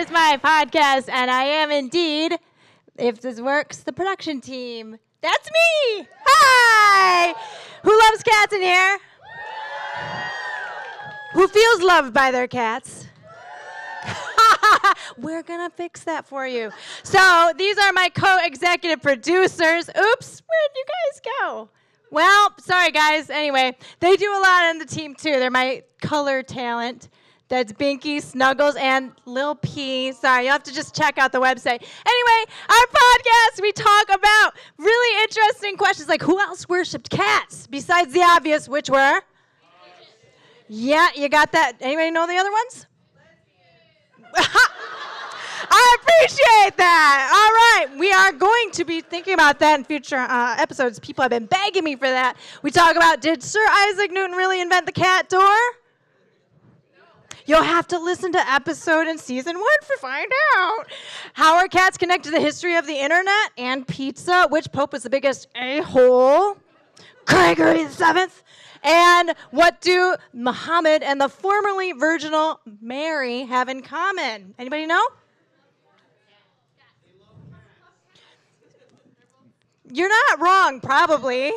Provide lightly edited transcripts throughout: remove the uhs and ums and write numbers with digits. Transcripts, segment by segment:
It's my podcast, and I am indeed, if this works, the production team. That's me! Hi! Who loves cats in here? Who feels loved by their cats? We're gonna fix that for you. So these are my co-executive producers. Oops, where'd you guys go? Well, sorry guys. Anyway, they do a lot on the team too. They're my color talent. That's Binky, Snuggles, and Lil P. Sorry, you'll have to just check out the website. Anyway, our podcast, we talk about really interesting questions like who else worshipped cats besides the obvious, which were? Yeah, you got that. Anybody know the other ones? I appreciate that. All right. We are going to be thinking about that in future episodes. People have been begging me for that. We talk about, did Sir Isaac Newton really invent the cat door? No. You'll have to listen to episode in season 1 to find out. How are cats connected to the history of the internet and pizza? Which pope was the biggest a-hole? Gregory VII. And what do Muhammad and the formerly virginal Mary have in common? Anybody know? You're not wrong, probably.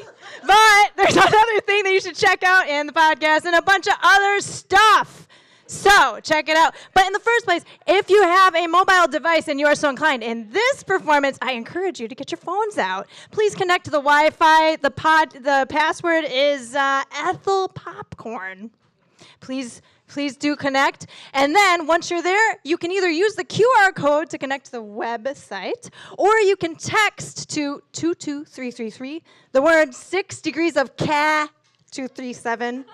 But there's another thing that you should check out in the podcast and a bunch of other stuff. So check it out. But in the first place, if you have a mobile device and you are so inclined, in this performance, I encourage you to get your phones out. Please connect to the Wi-Fi. The password is Ethel Popcorn. Please do connect. And then once you're there, you can either use the QR code to connect to the website, or you can text to 22333 the word 6 degrees of cat 237.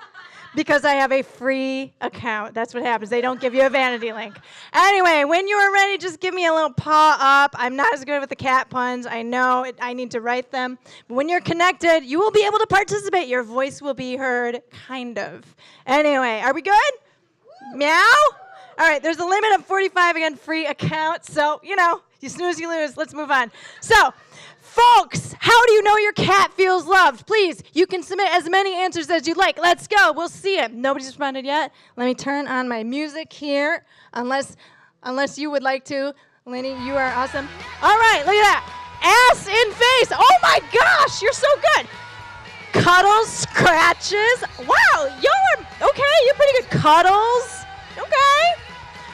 Because I have a free account. That's what happens. They don't give you a vanity link. Anyway, when you are ready, just give me a little paw up. I'm not as good with the cat puns. I know I need to write them. But when you're connected, you will be able to participate. Your voice will be heard, kind of. Anyway, are we good? Meow? All right, there's a limit of 45, again, free accounts. So, you snooze, you lose. Let's move on. So, folks, how do you know your cat feels loved? Please, you can submit as many answers as you'd like. Let's go. We'll see it. Nobody's responded yet. Let me turn on my music here, unless you would like to. Lenny, you are awesome. All right, look at that. Ass in face. Oh, my gosh, you're so good. Cuddles, scratches. Wow, y'all are, okay, you're pretty good. Cuddles. Okay.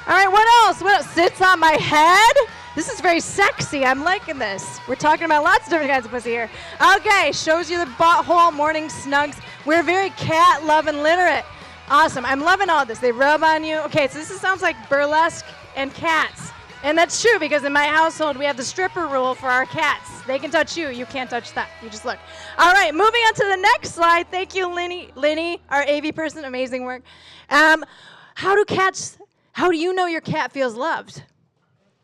All right, what else? What else? Sits on my head. This is very sexy. I'm liking this. We're talking about lots of different kinds of pussy here. Okay, shows you the butthole, morning snugs. We're very cat loving literate. Awesome. I'm loving all this. They rub on you. Okay, so this sounds like burlesque and cats. And that's true because in my household we have the stripper rule for our cats. They can touch you. You can't touch that. You just look. All right, moving on to the next slide. Thank you, Lenny, our AV person. Amazing work. How do you know your cat feels loved?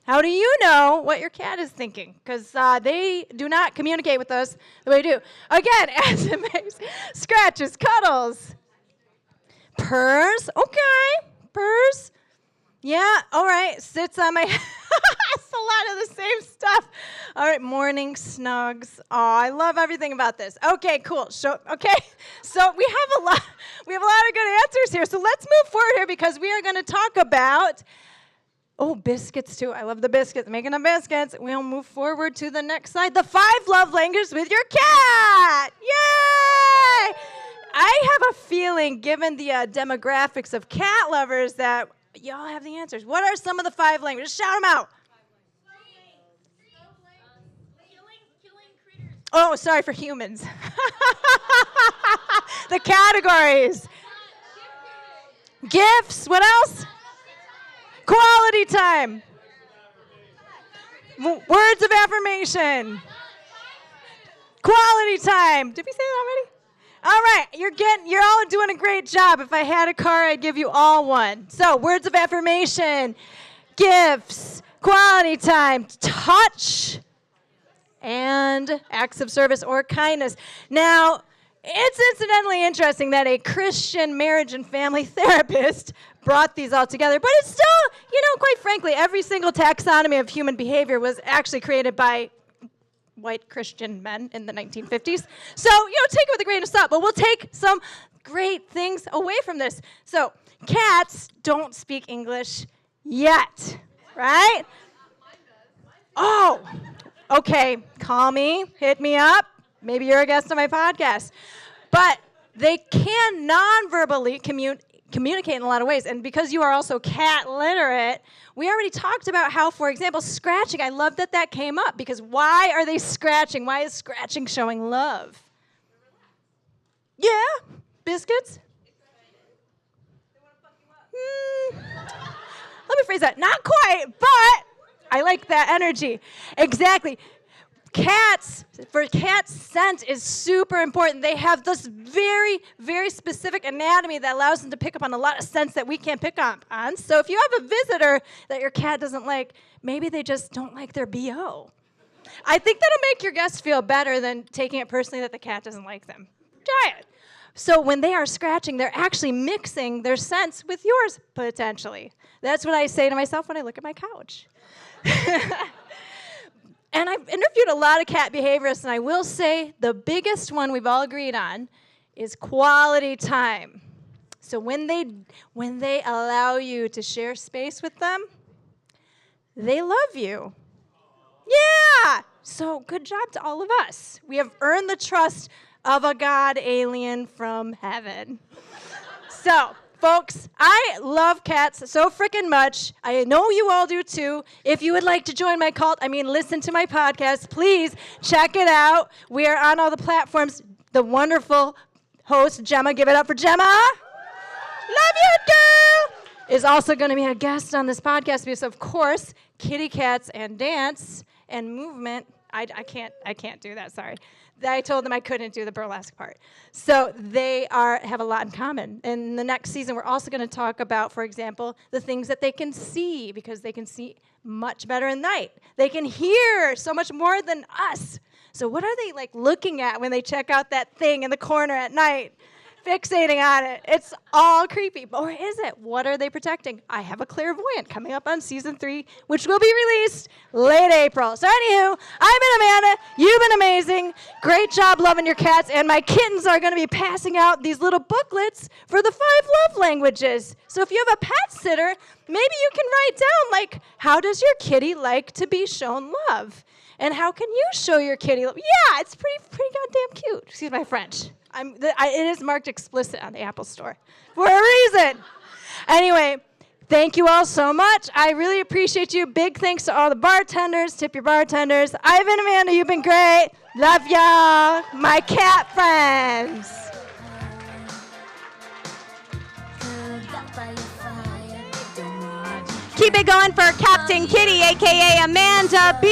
How do you know what your cat is thinking? Because they do not communicate with us the way we do. Again, as it makes scratches, cuddles, purrs. Okay, purrs. Yeah, all right. Sits on my head. It's a lot of the same stuff. All right, morning snugs. Oh, I love everything about this. Okay, cool. So we have a lot of good answers here. So let's move forward here because we are going to talk about biscuits too. I love the biscuits. Making the biscuits. We'll move forward to the next slide. The 5 love languages with your cat. Yay! I have a feeling, given the demographics of cat lovers, that y'all have the answers. What are some of the 5 languages? Shout them out. Killing critters. Oh, sorry, for humans. The categories. Gifts. What else? Quality time. Words of affirmation. Quality time. Did we say that already? All right, you're all doing a great job. If I had a car, I'd give you all one. So, words of affirmation, gifts, quality time, touch, and acts of service or kindness. Now, it's incidentally interesting that a Christian marriage and family therapist brought these all together, but it's still, quite frankly, every single taxonomy of human behavior was actually created by white Christian men in the 1950s. So, take it with a grain of salt, but we'll take some great things away from this. So, cats don't speak English yet. right? Oh, okay, call me, hit me up. Maybe you're a guest on my podcast. But they can non-verbally communicate in a lot of ways. And because you are also cat literate, we already talked about how, for example, scratching. I love that that came up because why are they scratching? Why is scratching showing love? Yeah, biscuits? Let me phrase that. Not quite, but I like that energy. Exactly. Cats, scent is super important. They have this very, very specific anatomy that allows them to pick up on a lot of scents that we can't pick up on. So if you have a visitor that your cat doesn't like, maybe they just don't like their BO. I think that'll make your guests feel better than taking it personally that the cat doesn't like them. Try it. So when they are scratching, they're actually mixing their scents with yours, potentially. That's what I say to myself when I look at my couch. And I've interviewed a lot of cat behaviorists, and I will say the biggest one we've all agreed on is quality time. So when they allow you to share space with them, they love you. Yeah! So good job to all of us. We have earned the trust of a God alien from heaven. So, folks, I love cats so freaking much. I know you all do too. If you would like to join my cult, listen to my podcast, please check it out. We are on all the platforms. The wonderful host, Gemma, give it up for Gemma. Love you, girl. Is also going to be a guest on this podcast because, of course, kitty cats and dance and movement. I can't do that, sorry. I told them I couldn't do the burlesque part. So they have a lot in common. In the next season, we're also going to talk about, for example, the things that they can see, because they can see much better at night. They can hear so much more than us. So what are they looking at when they check out that thing in the corner at night? Fixating on it. It's all creepy. Or is it? What are they protecting? I have a clairvoyant coming up on season 3, which will be released late April. So anywho, I've been Amanda. You've been amazing. Great job loving your cats. And my kittens are going to be passing out these little booklets for the 5 love languages. So if you have a pet sitter, maybe you can write down, how does your kitty like to be shown love? And how can you show your kitty love? Yeah, it's pretty goddamn cute. Excuse my French. It is marked explicit on the Apple Store for a reason. Anyway, thank you all so much. I really appreciate you. Big thanks to all the bartenders. Tip your bartenders. I've been Amanda. You've been great. Love y'all. My cat friends. Keep it going for Captain Kitty, a.k.a. Amanda B.